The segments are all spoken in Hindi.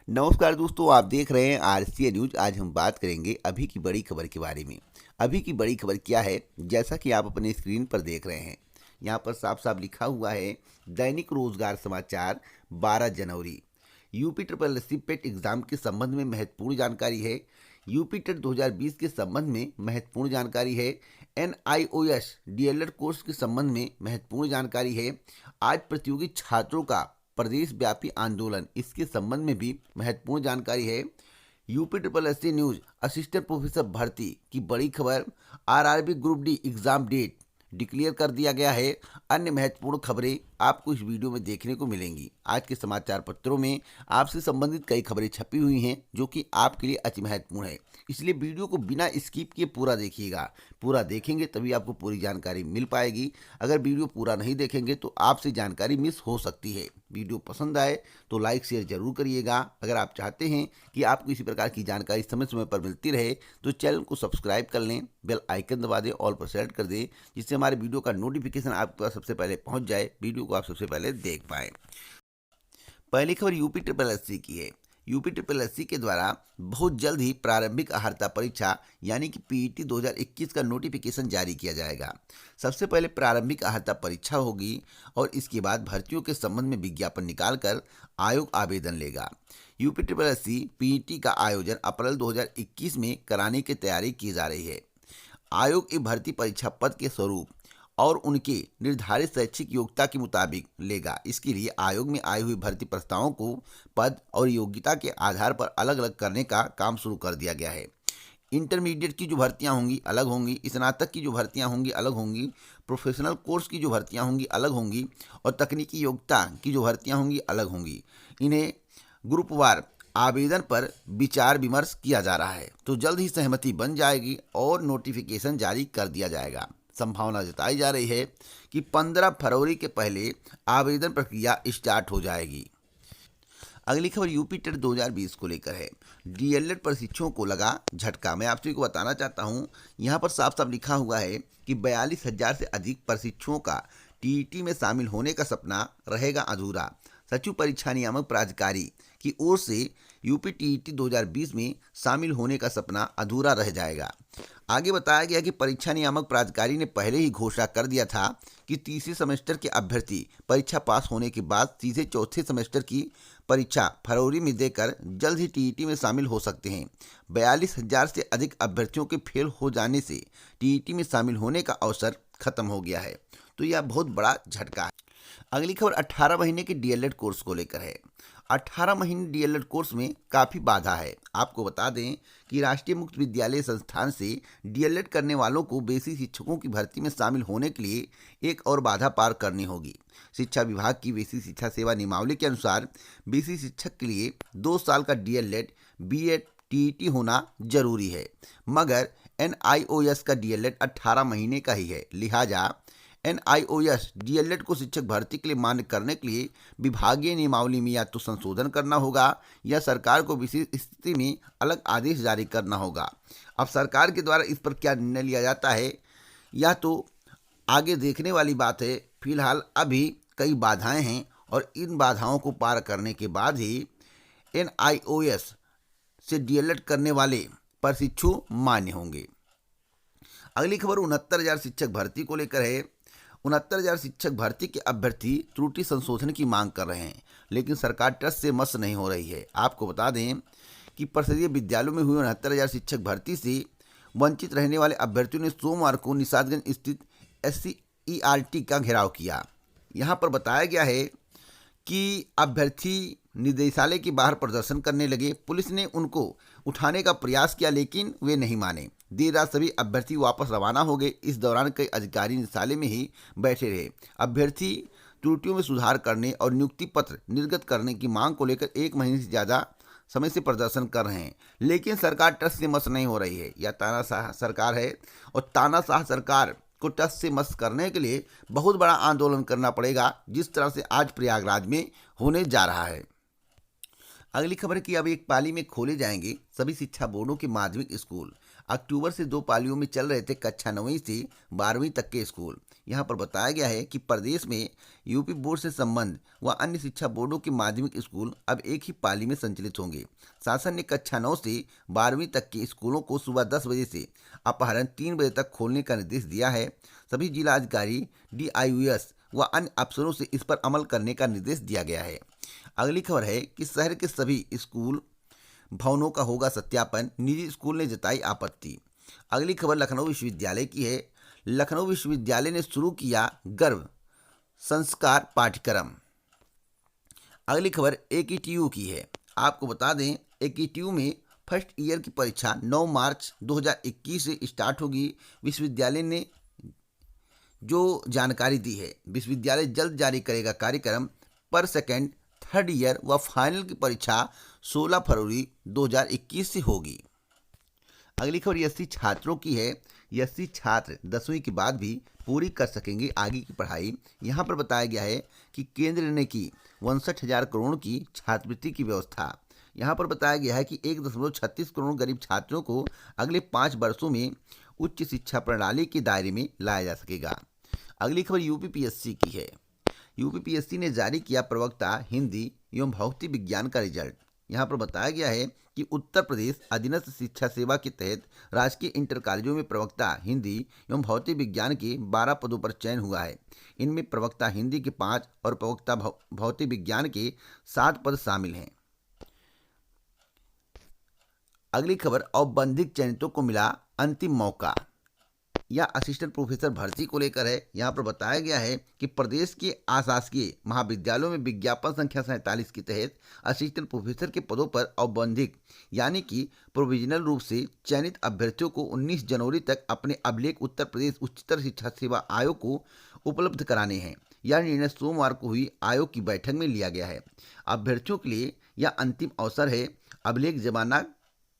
नमस्कार दोस्तों, आप देख रहे हैं आरसीए न्यूज। आज हम बात करेंगे अभी की बड़ी खबर के बारे में। अभी की बड़ी खबर क्या है, जैसा कि आप अपने स्क्रीन पर देख रहे हैं। यहाँ पर साफ साफ लिखा हुआ है, दैनिक रोजगार समाचार 12 जनवरी। UP triple SC PET exam के संबंध में महत्वपूर्ण जानकारी है। यूपी टेट 2020 के संबंध में महत्वपूर्ण जानकारी है। एनआईओएस डीएलएड कोर्स के संबंध में महत्वपूर्ण जानकारी है। आज प्रतियोगी छात्रों का प्रदेश व्यापी आंदोलन, इसके संबंध में भी महत्वपूर्ण जानकारी है। UP triple SC news assistant professor भर्ती की बड़ी खबर। RRB group D exam date declare कर दिया गया है। अन्य महत्वपूर्ण खबरें आपको इस वीडियो में देखने को मिलेंगी। आज के समाचार पत्रों में आपसे संबंधित कई खबरें छपी हुई हैं जो कि आपके लिए अति महत्वपूर्ण है, इसलिए वीडियो को बिना स्किप किए पूरा देखिएगा। पूरा देखेंगे तभी आपको पूरी जानकारी मिल पाएगी। अगर वीडियो पूरा नहीं देखेंगे तो आपसे जानकारी मिस हो सकती है। वीडियो पसंद आए तो लाइक शेयर जरूर करिएगा। अगर आप चाहते हैं कि आपको इसी प्रकार की जानकारी समय समय पर मिलती रहे तो चैनल को सब्सक्राइब कर लें, बेल आइकन दबा दें, ऑल पर सेलेक्ट कर दें, जिससे हमारे वीडियो का नोटिफिकेशन आपके पास सबसे पहले पहुंच जाए, वीडियो को आप सबसे पहले देख पाएँ। पहली खबर यूपी ट्रिपल एससी की है। यूपी ट्रिपल एससी के द्वारा बहुत जल्द ही प्रारंभिक अहर्ता परीक्षा यानी कि पीईटी 2021 का नोटिफिकेशन जारी किया जाएगा। सबसे पहले प्रारंभिक अहर्ता परीक्षा होगी और इसके बाद भर्तियों के संबंध में विज्ञापन निकालकर आयोग आवेदन लेगा। यूपी ट्रिपल एससी पीईटी का आयोजन अप्रैल 2021 में कराने की तैयारी की जा रही है। आयोग ये भर्ती परीक्षा पद के स्वरूप और उनके निर्धारित शैक्षिक योग्यता के मुताबिक लेगा। इसके लिए आयोग में आई हुई भर्ती प्रस्तावों को पद और योग्यता के आधार पर अलग अलग करने का काम शुरू कर दिया गया है। इंटरमीडिएट की जो भर्तियां होंगी अलग होंगी, स्नातक की जो भर्तियां होंगी अलग होंगी, प्रोफेशनल कोर्स की जो भर्तियां होंगी अलग होंगी और तकनीकी योग्यता की जो भर्तियां होंगी अलग होंगी। इन्हें ग्रुपवार आवेदन पर विचार विमर्श किया जा रहा है, तो जल्द ही सहमति बन जाएगी और नोटिफिकेशन जारी कर दिया जाएगा। संभावना जताई जा रही है कि 15 फरवरी के पहले आवेदन प्रक्रिया स्टार्ट हो जाएगी। अगली खबर यूपी टेट 2020 को लेकर है। डीएलएड प्रशिक्षुओं को लगा झटका। मैं आपसे को बताना चाहता हूं, यहां पर साफ साफ लिखा हुआ है कि 42,000 से अधिक प्रशिक्षुओं का टीईटी में शामिल होने का सपना रहेगा अधूरा। सचिव परीक्षा नियामक प्राधिकारी की ओर से यूपी टीईटी 2020 में शामिल होने का सपना अधूरा रह जाएगा। आगे बताया गया कि परीक्षा नियामक प्राधिकारी ने पहले ही घोषणा कर दिया था कि तीसरे सेमेस्टर के अभ्यर्थी परीक्षा पास होने के बाद सीधे चौथे सेमेस्टर की परीक्षा फरवरी में देकर जल्द ही टीईटी में शामिल हो सकते हैं। 42,000 से अधिक अभ्यर्थियों के फेल हो जाने से टीईटी में शामिल होने का अवसर खत्म हो गया है, तो यह बहुत बड़ा झटका है। अगली खबर 18 महीने के डीएलएड कोर्स को लेकर है। 18 महीने डीएलएड कोर्स में काफ़ी बाधा है। आपको बता दें कि राष्ट्रीय मुक्त विद्यालय संस्थान से डीएलएड करने वालों को बेसिक शिक्षकों की भर्ती में शामिल होने के लिए एक और बाधा पार करनी होगी। शिक्षा विभाग की बेसिक शिक्षा सेवा नियमावली के अनुसार बेसिक शिक्षक के लिए 2 साल का डीएलएड बीएड टीईटी होना जरूरी है, मगर एनआईओएस का डीएलएड 18 महीने का ही है। लिहाजा एनआईओएस डीएलएड को शिक्षक भर्ती के लिए मान्य करने के लिए विभागीय नियमावली में या तो संशोधन करना होगा या सरकार को विशेष स्थिति में अलग आदेश जारी करना होगा। अब सरकार के द्वारा इस पर क्या निर्णय लिया जाता है यह तो आगे देखने वाली बात है। फिलहाल अभी कई बाधाएं हैं और इन बाधाओं को पार करने के बाद ही एनआईओएस से डीएलएड करने वाले प्रशिक्षु मान्य होंगे। अगली खबर 69,000 शिक्षक भर्ती को लेकर है। 69,000 शिक्षक भर्ती के अभ्यर्थी त्रुटि संशोधन की मांग कर रहे हैं, लेकिन सरकार टस से मस नहीं हो रही है। आपको बता दें कि परिषदीय विद्यालयों में हुई 69,000 शिक्षक भर्ती से वंचित रहने वाले अभ्यर्थियों ने सोमवार को निषादगंज स्थित SCERT का घेराव किया। यहाँ पर बताया गया है कि अभ्यर्थी निदेशालय के बाहर प्रदर्शन करने लगे। पुलिस ने उनको उठाने का प्रयास किया लेकिन वे नहीं माने। देर रात सभी अभ्यर्थी वापस रवाना हो गए। इस दौरान कई अधिकारी निदेशालय में ही बैठे रहे। अभ्यर्थी त्रुटियों में सुधार करने और नियुक्ति पत्र निर्गत करने की मांग को लेकर 1 महीने से ज़्यादा समय से प्रदर्शन कर रहे हैं, लेकिन सरकार टस से मस नहीं हो रही है। यह तानाशाह सरकार है और तानाशाह सरकार को टस से मस करने के लिए बहुत बड़ा आंदोलन करना पड़ेगा, जिस तरह से आज प्रयागराज में होने जा रहा है। अगली खबर की अब एक पाली में खोले जाएंगे सभी शिक्षा बोर्डों के माध्यमिक स्कूल। अक्टूबर से 2 पालियों में चल रहे थे कक्षा 9वीं से 12वीं तक के स्कूल। यहाँ पर बताया गया है कि प्रदेश में यूपी बोर्ड से संबंध व अन्य शिक्षा बोर्डों के माध्यमिक स्कूल अब एक ही पाली में संचालित होंगे। शासन ने कक्षा 9 से 12वीं तक के स्कूलों को सुबह 10 बजे से अपराह्न 3 बजे तक खोलने का निर्देश दिया है। सभी जिलाधिकारी, DIUS व अन्य अफसरों से इस पर अमल करने का निर्देश दिया गया है। अगली खबर है कि शहर के सभी स्कूल भवनों का होगा सत्यापन, निजी स्कूल ने जताई आपत्ति। अगली खबर लखनऊ विश्वविद्यालय की है। लखनऊ विश्वविद्यालय ने शुरू किया गर्भ संस्कार पाठ्यक्रम। अगली खबर AKTU की है। आपको बता दें AKTU में फर्स्ट ईयर की परीक्षा 9 मार्च 2021 से स्टार्ट होगी। विश्वविद्यालय ने जो जानकारी दी है, विश्वविद्यालय जल्द जारी करेगा कार्यक्रम। पर सेकेंड, थर्ड ईयर व फाइनल की परीक्षा 16 फरवरी 2021 से होगी। अगली खबर एससी छात्रों की है। एससी छात्र 10वीं के बाद भी पूरी कर सकेंगे आगे की पढ़ाई। यहाँ पर बताया गया है कि केंद्र ने की 62,000 करोड़ की छात्रवृत्ति की व्यवस्था। यहाँ पर बताया गया है कि 1.36 करोड़ गरीब छात्रों को अगले 5 वर्षों में उच्च शिक्षा प्रणाली के दायरे में लाया जा सकेगा। अगली खबर UPPSC की है। UPPSC ने जारी किया प्रवक्ता हिंदी एवं भौतिक विज्ञान का रिजल्ट। यहाँ पर बताया गया है कि उत्तर प्रदेश अधीनस्थ शिक्षा सेवा के तहत राजकीय इंटर कॉलेजों में प्रवक्ता हिंदी एवं भौतिक विज्ञान के 12 पदों पर चयन हुआ है। इनमें प्रवक्ता हिंदी के 5 और प्रवक्ता भौतिक विज्ञान के 7 पद शामिल हैं। अगली खबर औपबंधिक चयनितों को मिला अंतिम मौका या असिस्टेंट प्रोफेसर भर्ती को लेकर है। यहाँ पर बताया गया है कि प्रदेश के आशासकीय महाविद्यालयों में विज्ञापन संख्या 47 के तहत असिस्टेंट प्रोफेसर के पदों पर औपबंधिक यानी कि प्रोविजनल रूप से चयनित अभ्यर्थियों को 19 जनवरी तक अपने अभिलेख उत्तर प्रदेश उच्चतर शिक्षा सेवा आयोग को उपलब्ध कराने हैं। यह निर्णय सोमवार को हुई आयोग की बैठक में लिया गया है। अभ्यर्थियों के लिए यह अंतिम अवसर है। अभिलेख जमा न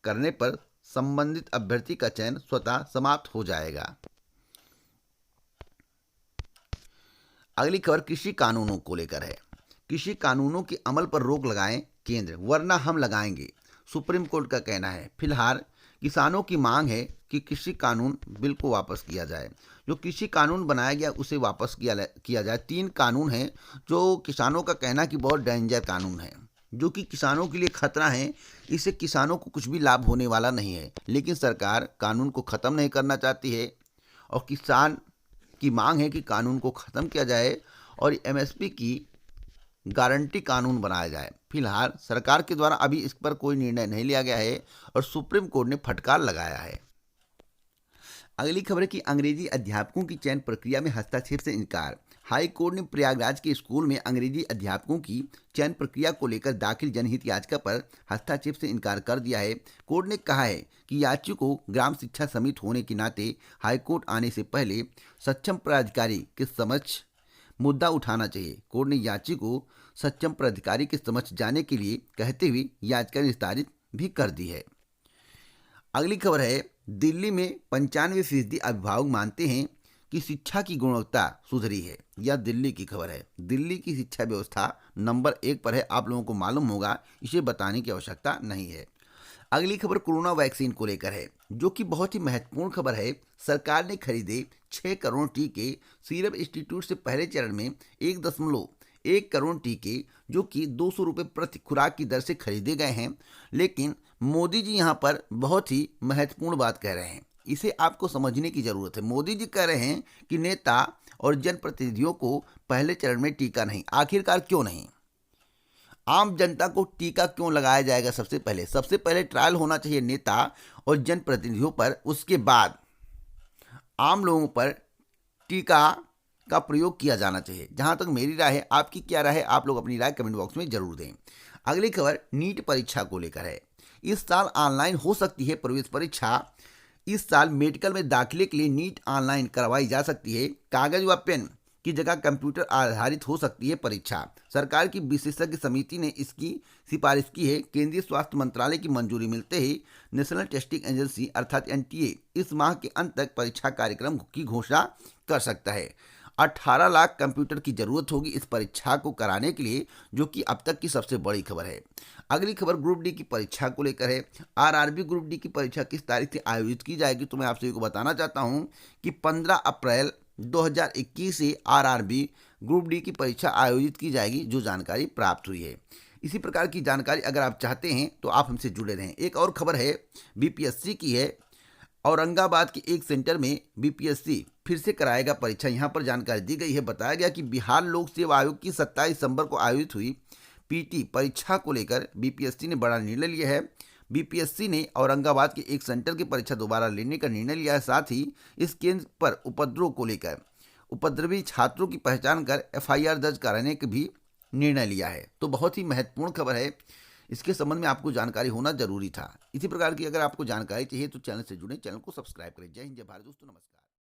करने पर संबंधित अभ्यर्थी का चयन स्वतः समाप्त हो जाएगा। अगली खबर कृषि कानूनों को लेकर है। कृषि कानूनों के अमल पर रोक लगाएं केंद्र, वरना हम लगाएंगे, सुप्रीम कोर्ट का कहना है। फिलहाल किसानों की मांग है कि कृषि कानून बिल को वापस किया जाए। जो कृषि कानून बनाया गया उसे वापस किया जाए। 3 कानून हैं जो किसानों का कहना कि बहुत डेंजर कानून है, जो कि किसानों के लिए खतरा है। इससे किसानों को कुछ भी लाभ होने वाला नहीं है, लेकिन सरकार कानून को ख़त्म नहीं करना चाहती है और किसान की मांग है कि कानून को ख़त्म किया जाए और MSP की गारंटी कानून बनाया जाए। फिलहाल सरकार के द्वारा अभी इस पर कोई निर्णय नहीं लिया गया है और सुप्रीम कोर्ट ने फटकार लगाया है। अगली खबर है कि अंग्रेजी अध्यापकों की चयन प्रक्रिया में हस्तक्षेप से इनकार। हाई कोर्ट ने प्रयागराज के स्कूल में अंग्रेजी अध्यापकों की चयन प्रक्रिया को लेकर दाखिल जनहित याचिका पर हस्तक्षेप से इनकार कर दिया है। कोर्ट ने कहा है कि याचिका को ग्राम शिक्षा समिति होने के नाते हाईकोर्ट आने से पहले सक्षम प्राधिकारी के समक्ष मुद्दा उठाना चाहिए। कोर्ट ने याचिका को सक्षम प्राधिकारी के समक्ष जाने के लिए कहते हुए याचिका निस्तारित भी कर दी है। अगली खबर है दिल्ली में 95% अभिभावक मानते हैं कि शिक्षा की गुणवत्ता सुधरी है। यह दिल्ली की खबर है। दिल्ली की शिक्षा व्यवस्था नंबर 1 पर है, आप लोगों को मालूम होगा, इसे बताने की आवश्यकता नहीं है। अगली खबर कोरोना वैक्सीन को लेकर है, जो कि बहुत ही महत्वपूर्ण खबर है। सरकार ने खरीदे 6 करोड़ टीके। सीरम इंस्टीट्यूट से पहले चरण में 1.1 करोड़ टीके, जो कि 200 रुपये प्रति खुराक की दर से खरीदे गए हैं। लेकिन मोदी जी यहाँ पर बहुत ही महत्वपूर्ण बात कह रहे हैं, इसे आपको समझने की जरूरत है। मोदी जी कह रहे हैं कि नेता और जनप्रतिनिधियों को पहले चरण में टीका नहीं। आखिरकार क्यों नहीं? आम जनता को टीका क्यों लगाया जाएगा? सबसे पहले ट्रायल होना चाहिए नेता और जनप्रतिनिधियों पर, उसके बाद आम लोगों पर टीका का प्रयोग किया जाना चाहिए। जहां तक मेरी राय है, आपकी क्या राय है? आप लोग अपनी राय कमेंट बॉक्स में जरूर दें। अगली खबर नीट परीक्षा को लेकर है। इस साल ऑनलाइन हो सकती है प्रवेश परीक्षा। इस साल मेडिकल में दाखिले के लिए नीट ऑनलाइन करवाई जा सकती है। कागज व पेन की जगह कंप्यूटर आधारित हो सकती है परीक्षा। सरकार की विशेषज्ञ समिति ने इसकी सिफारिश की है। केंद्रीय स्वास्थ्य मंत्रालय की मंजूरी मिलते ही नेशनल टेस्टिंग एजेंसी अर्थात NTA इस माह के अंत तक परीक्षा कार्यक्रम की घोषणा कर सकता है। 18 लाख कंप्यूटर की जरूरत होगी इस परीक्षा को कराने के लिए, जो कि अब तक की सबसे बड़ी खबर है। अगली खबर ग्रुप डी की परीक्षा को लेकर है। आरआरबी ग्रुप डी की परीक्षा किस तारीख से आयोजित की जाएगी, तो मैं आप सभी को बताना चाहता हूं कि 15 अप्रैल 2021 से आरआरबी ग्रुप डी की परीक्षा आयोजित की जाएगी, जो जानकारी प्राप्त हुई है। इसी प्रकार की जानकारी अगर आप चाहते हैं तो आप हमसे जुड़े रहें। एक और खबर है बीपीएससी की है। औरंगाबाद के एक सेंटर में बीपीएससी फिर से कराएगा परीक्षा। यहाँ पर जानकारी दी गई है। बताया गया कि बिहार लोक सेवा आयोग की 27 दिसंबर को आयोजित हुई पीटी परीक्षा को लेकर बीपीएससी ने बड़ा निर्णय लिया है। बीपीएससी ने औरंगाबाद के एक सेंटर की परीक्षा दोबारा लेने का निर्णय लिया है। साथ ही इस केंद्र पर उपद्रव को लेकर उपद्रवी छात्रों की पहचान कर एफआईआर दर्ज कराने का भी निर्णय लिया है। तो बहुत ही महत्वपूर्ण खबर है। इसके संबंध में आपको जानकारी होना जरूरी था। इसी प्रकार की अगर आपको जानकारी चाहिए तो चैनल से जुड़ें, चैनल को सब्सक्राइब करें। जय हिंद, जय भारत दोस्तों, नमस्कार।